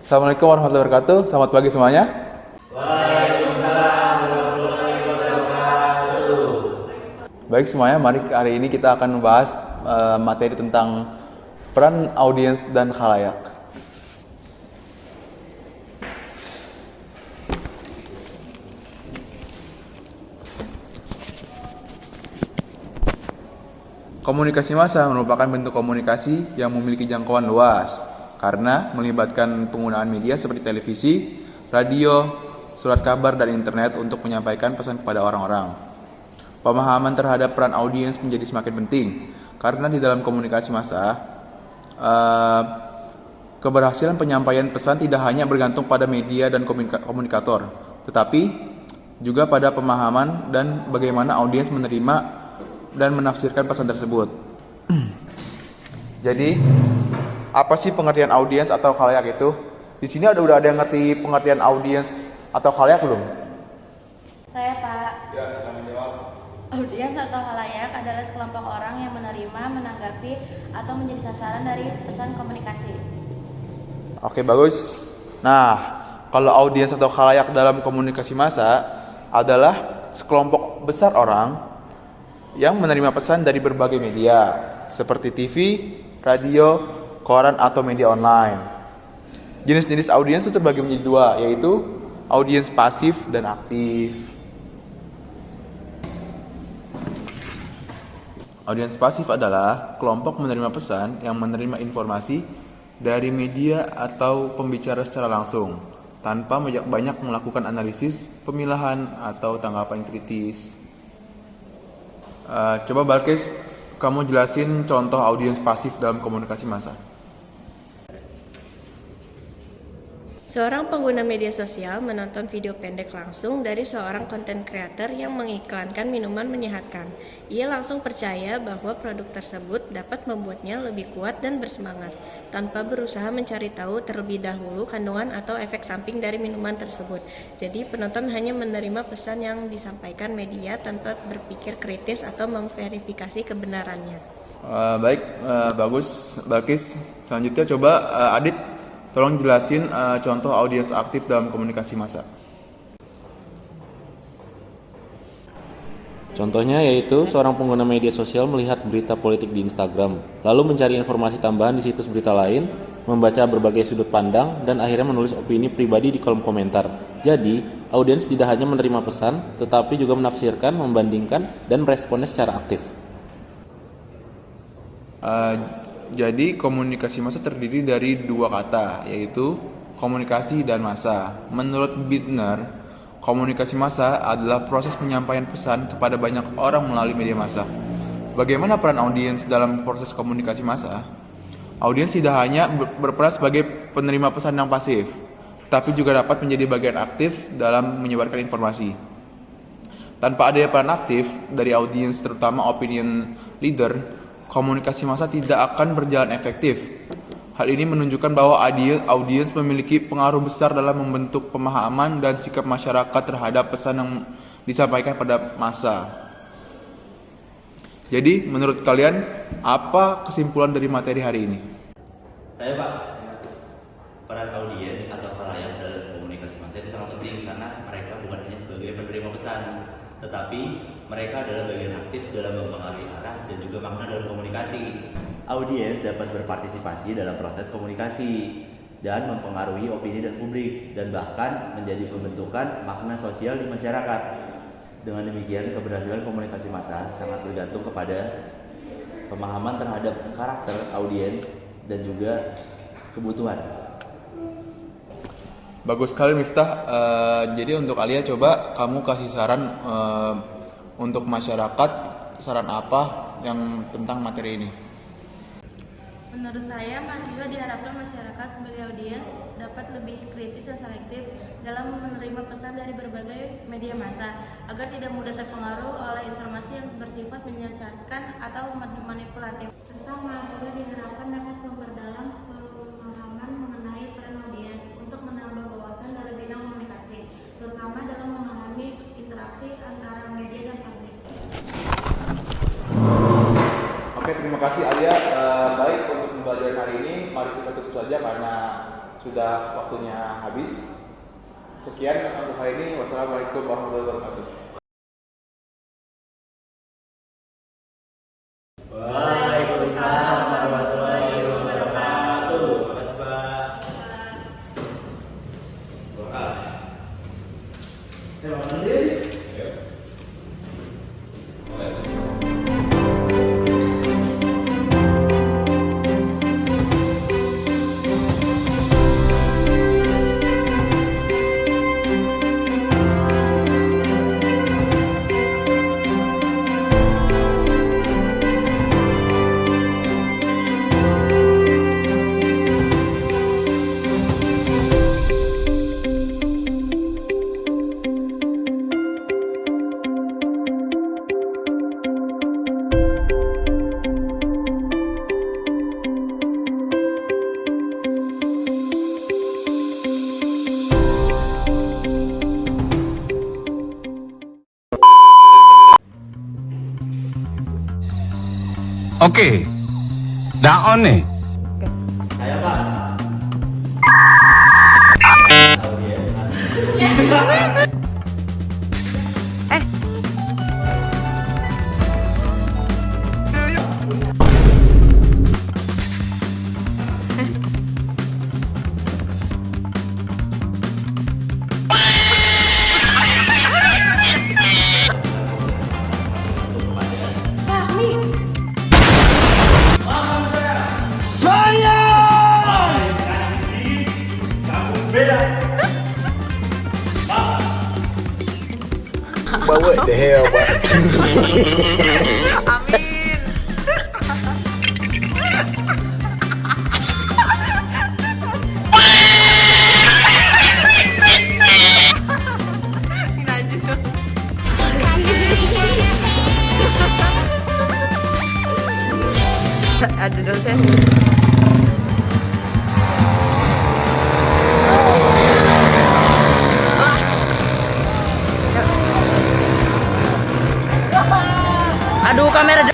Assalamualaikum warahmatullahi wabarakatuh. Selamat pagi semuanya. Waalaikumsalam warahmatullahi wabarakatuh. Baik semuanya, mari hari ini kita akan membahas materi tentang peran audiens dan khalayak. Komunikasi massa merupakan bentuk komunikasi yang memiliki jangkauan luas karena melibatkan penggunaan media seperti televisi, radio, surat kabar, dan internet untuk menyampaikan pesan kepada orang-orang. Pemahaman terhadap peran audiens menjadi semakin penting karena di dalam komunikasi massa, keberhasilan penyampaian pesan tidak hanya bergantung pada media dan komunikator, tetapi juga pada pemahaman dan bagaimana audiens menerima dan menafsirkan pesan tersebut. Jadi, apa sih pengertian audiens atau khalayak itu? Di sini udah ada yang ngerti pengertian audiens atau khalayak belum? Saya, Pak. Ya, silakan jawab. Audiens atau khalayak adalah sekelompok orang yang menerima, menanggapi, atau menjadi sasaran dari pesan komunikasi. Oke, bagus. Nah, kalau audiens atau khalayak dalam komunikasi massa adalah sekelompok besar orang yang menerima pesan dari berbagai media seperti TV, radio, koran, atau media online. Jenis-jenis audiens itu terbagi menjadi dua, yaitu audiens pasif dan aktif. Audiens pasif adalah kelompok menerima pesan yang menerima informasi dari media atau pembicara secara langsung, tanpa banyak melakukan analisis, pemilahan, atau tanggapan kritis. Coba Balkis, kamu jelasin contoh audiens pasif dalam komunikasi massa. Seorang pengguna media sosial menonton video pendek langsung dari seorang content creator yang mengiklankan minuman menyehatkan. Ia langsung percaya bahwa produk tersebut dapat membuatnya lebih kuat dan bersemangat, tanpa berusaha mencari tahu terlebih dahulu kandungan atau efek samping dari minuman tersebut. Jadi penonton hanya menerima pesan yang disampaikan media tanpa berpikir kritis atau memverifikasi kebenarannya. Bagus, Balkis. Selanjutnya coba Adit, tolong jelasin contoh audiens aktif dalam komunikasi massa. Contohnya yaitu seorang pengguna media sosial melihat berita politik di Instagram, lalu mencari informasi tambahan di situs berita lain, membaca berbagai sudut pandang, dan akhirnya menulis opini pribadi di kolom komentar. Jadi, audiens tidak hanya menerima pesan, tetapi juga menafsirkan, membandingkan, dan meresponnya secara aktif. Jadi komunikasi massa terdiri dari dua kata, yaitu komunikasi dan massa. Menurut Bittner, komunikasi massa adalah proses penyampaian pesan kepada banyak orang melalui media massa. Bagaimana peran audiens dalam proses komunikasi massa? Audiens tidak hanya berperan sebagai penerima pesan yang pasif, tapi juga dapat menjadi bagian aktif dalam menyebarkan informasi. Tanpa adanya peran aktif dari audiens, terutama opinion leader, komunikasi massa tidak akan berjalan efektif. Hal ini menunjukkan bahwa audiens memiliki pengaruh besar dalam membentuk pemahaman dan sikap masyarakat terhadap pesan yang disampaikan pada massa. Jadi, menurut kalian, apa kesimpulan dari materi hari ini? Saya, Pak, peran audiens atau khalayak dalam komunikasi massa itu sangat penting karena mereka bukan hanya sebagai penerima pesan, tetapi mereka adalah bagian aktif dalam mempengaruhi arah dan juga makna dalam komunikasi. Audiens dapat berpartisipasi dalam proses komunikasi dan mempengaruhi opini dan publik dan bahkan menjadi pembentukan makna sosial di masyarakat. Dengan demikian, keberhasilan komunikasi massa sangat bergantung kepada pemahaman terhadap karakter audiens dan juga kebutuhan. Bagus sekali Miftah. Jadi untuk Alia, coba kamu kasih saran untuk masyarakat, saran apa yang tentang materi ini? Menurut saya, mahasiswa diharapkan masyarakat sebagai audiens dapat lebih kritis dan selektif dalam menerima pesan dari berbagai media massa agar tidak mudah terpengaruh oleh informasi yang bersifat menyesatkan atau manipulatif. Serta mahasiswa diharapkan dapat memperdalam pemahaman mengenai peran audiens untuk menambah wawasan dalam bidang komunikasi, terutama dalam memahami interaksi antara media dan publik. Oke, terima kasih Alia. Baik, untuk pembelajaran hari ini mari kita tutup saja karena sudah waktunya habis. Sekian untuk hari ini. Wassalamualaikum warahmatullahi wabarakatuh. Waalaikumsalam warahmatullahi wabarakatuh. Makasih Pak. Mana dia? Oke, daon nih. Saya Pak. But what the hell, boy? Ada dosen. Aduh, kamera